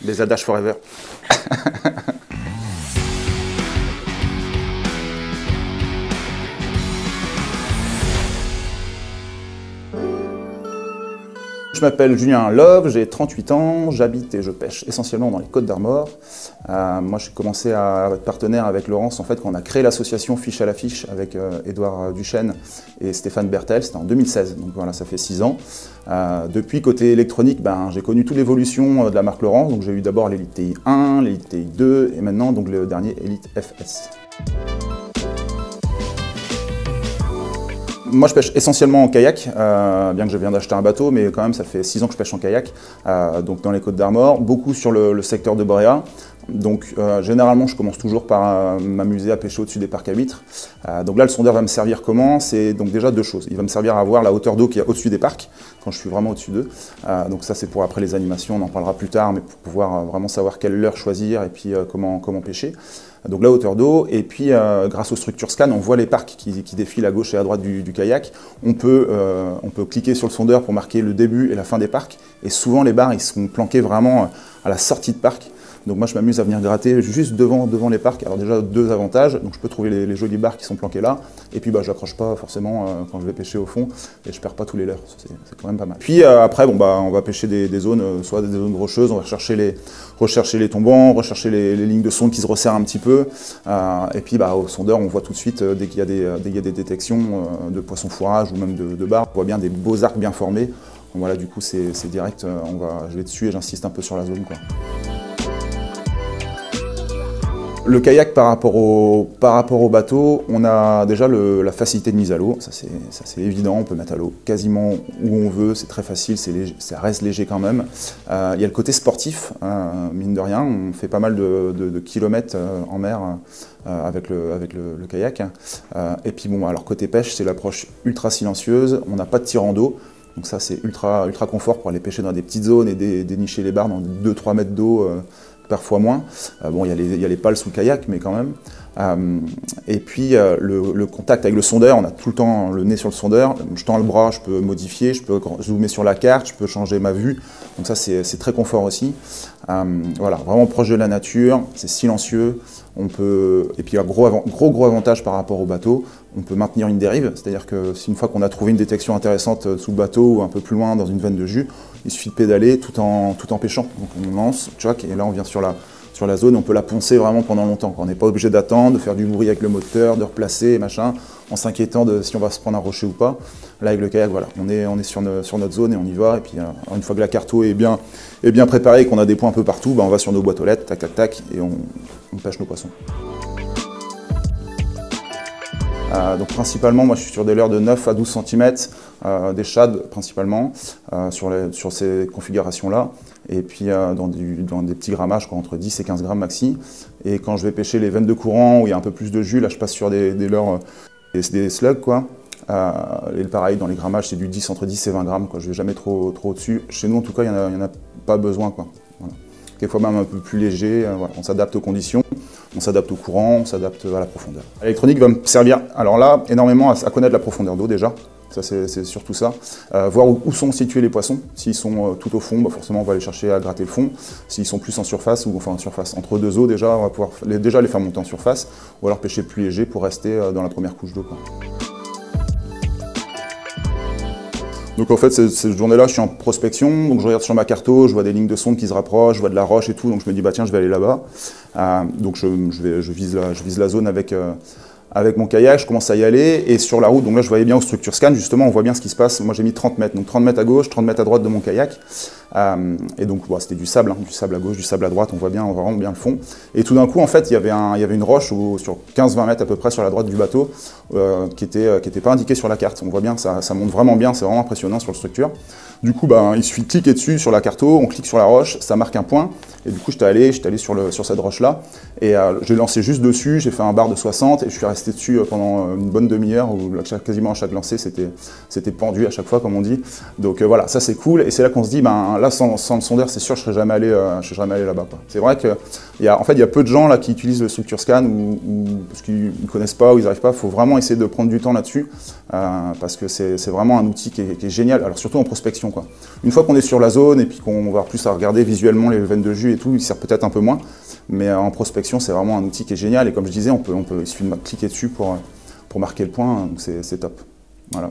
Les adages forever. Je m'appelle Julien Love, j'ai 38 ans, j'habite et je pêche essentiellement dans les Côtes d'Armor. Moi j'ai commencé à être partenaire avec Laurence en fait quand on a créé l'association Fiche à la Fiche avec Édouard Duchesne et Stéphane Bertel, c'était en 2016, donc voilà ça fait 6 ans. Depuis côté électronique, j'ai connu toute l'évolution de la marque Laurence, donc j'ai eu d'abord l'Elite TI 1, l'Elite TI 2 et maintenant donc le dernier Elite FS. Moi je pêche essentiellement en kayak, bien que je viens d'acheter un bateau, mais quand même ça fait 6 ans que je pêche en kayak, donc dans les Côtes d'Armor, beaucoup sur le secteur de Bréa. Donc généralement je commence toujours par m'amuser à pêcher au-dessus des parcs à huîtres. Donc là le sondeur va me servir comment? C'est donc déjà deux choses. Il va me servir à voir la hauteur d'eau qu'il y a au-dessus des parcs, quand je suis vraiment au-dessus d'eux. Donc ça c'est pour après les animations, on en parlera plus tard, mais pour pouvoir vraiment savoir quelle leurre choisir et puis comment pêcher. Donc la hauteur d'eau, et puis grâce aux structures scan, on voit les parcs qui défilent à gauche et à droite du kayak. On peut cliquer sur le sondeur pour marquer le début et la fin des parcs, et souvent les barres ils sont planqués vraiment à la sortie de parc. Donc moi je m'amuse à venir gratter juste devant les parcs. Alors déjà deux avantages, donc je peux trouver les jolies barres qui sont planquées là, et puis je n'accroche pas forcément quand je vais pêcher au fond, et je perds pas tous les leurres, c'est quand même pas mal. Puis après on va pêcher des zones, soit des zones rocheuses, on va rechercher les tombants, rechercher les lignes de sonde qui se resserrent un petit peu, et puis au sondeur on voit tout de suite dès qu'il y a des détections de poissons fourrage ou même de barres, on voit bien des beaux arcs bien formés. Donc voilà, du coup c'est direct, je vais dessus et j'insiste un peu sur la zone, quoi. Le kayak par rapport au bateau, on a déjà la facilité de mise à l'eau, ça c'est évident, on peut mettre à l'eau quasiment où on veut, c'est très facile, ça reste léger quand même. Il y a le côté sportif, mine de rien, on fait pas mal de kilomètres en mer avec le kayak. Et puis alors côté pêche, c'est l'approche ultra silencieuse, on n'a pas de tirant d'eau. Donc ça c'est ultra confort pour aller pêcher dans des petites zones et dénicher les barres dans 2-3 mètres d'eau, parfois moins. Bon, il y a les pales sous le kayak, mais quand même. Et puis le contact avec le sondeur, on a tout le temps le nez sur le sondeur. Je tends le bras, je peux modifier, je peux zoomer sur la carte, je peux changer ma vue. Donc ça c'est très confort aussi. Voilà, vraiment proche de la nature, c'est silencieux. Et puis un gros avantage par rapport au bateau, on peut maintenir une dérive, c'est-à-dire que si une fois qu'on a trouvé une détection intéressante sous le bateau ou un peu plus loin dans une veine de jus, il suffit de pédaler tout en pêchant. Donc on lance, tchoc, et là on vient sur la zone, on peut la poncer vraiment pendant longtemps. On n'est pas obligé d'attendre, de faire du bruit avec le moteur, de replacer, machin, en s'inquiétant de si on va se prendre un rocher ou pas. Là avec le kayak, voilà, on est sur notre zone et on y va. Et puis une fois que la carto est bien préparée et qu'on a des points un peu partout, on va sur nos boîtes aux lettres, tac tac tac, et on pêche nos poissons. Donc principalement, moi je suis sur des leurres de 9 à 12 cm, des shad principalement, sur ces configurations-là, et puis dans des petits grammages, entre 10 et 15 grammes maxi. Et quand je vais pêcher les veines de courant où il y a un peu plus de jus, là je passe sur des leurres, des slugs, quoi. Et pareil, dans les grammages, c'est du 10, entre 10 et 20 grammes, quoi. Je ne vais jamais trop au-dessus. Chez nous, en tout cas, il n'y en a pas besoin, quoi. Voilà. Quelquefois même un peu plus léger, voilà. On s'adapte aux conditions. On s'adapte au courant, on s'adapte à la profondeur. L'électronique va me servir, alors là, énormément à connaître la profondeur d'eau déjà. Ça, c'est surtout ça. Voir où sont situés les poissons. S'ils sont tout au fond, forcément, on va aller chercher à gratter le fond. S'ils sont plus en surface, en surface, entre deux eaux, déjà, on va pouvoir déjà les faire monter en surface, ou alors pêcher plus léger pour rester dans la première couche d'eau, quoi. Donc en fait, cette journée-là, je suis en prospection, donc je regarde sur ma carto, je vois des lignes de sonde qui se rapprochent, je vois de la roche et tout, donc je me dis, tiens, je vais aller là-bas. Donc je vise la zone avec mon kayak, je commence à y aller, et sur la route, donc là je voyais bien aux structures scan, justement, on voit bien ce qui se passe. Moi j'ai mis 30 mètres, donc 30 mètres à gauche, 30 mètres à droite de mon kayak. Et donc c'était du sable à gauche, du sable à droite, on voit vraiment bien le fond. Et tout d'un coup, en fait, il y avait une roche sur 15-20 mètres à peu près sur la droite du bateau, qui était pas indiquée sur la carte. On voit bien, ça monte vraiment bien, c'est vraiment impressionnant sur la structure. Du coup, il suffit de cliquer dessus sur la carto, on clique sur la roche, ça marque un point. Et du coup, j'étais allé sur cette roche-là, et j'ai lancé juste dessus, j'ai fait un bar de 60, et je suis resté dessus pendant une bonne demi-heure, où quasiment à chaque lancer, c'était pendu à chaque fois, comme on dit. Donc voilà, ça c'est cool, et c'est là qu'on se dit, ben là, sans le sondeur, c'est sûr, je ne serais jamais allé là-bas. C'est vrai qu'il y a peu de gens là, qui utilisent le Structure Scan, parce qu'ils ne connaissent pas, ou ils n'arrivent pas. Il faut vraiment essayer de prendre du temps là-dessus, parce que c'est vraiment un outil qui est génial, alors surtout en prospection, quoi. Une fois qu'on est sur la zone, et puis qu'on va avoir plus à regarder visuellement les veines de jus et tout, il sert peut-être un peu moins. Mais en prospection, c'est vraiment un outil qui est génial. Et comme je disais, il suffit de cliquer dessus pour marquer le point. Donc c'est top. Voilà.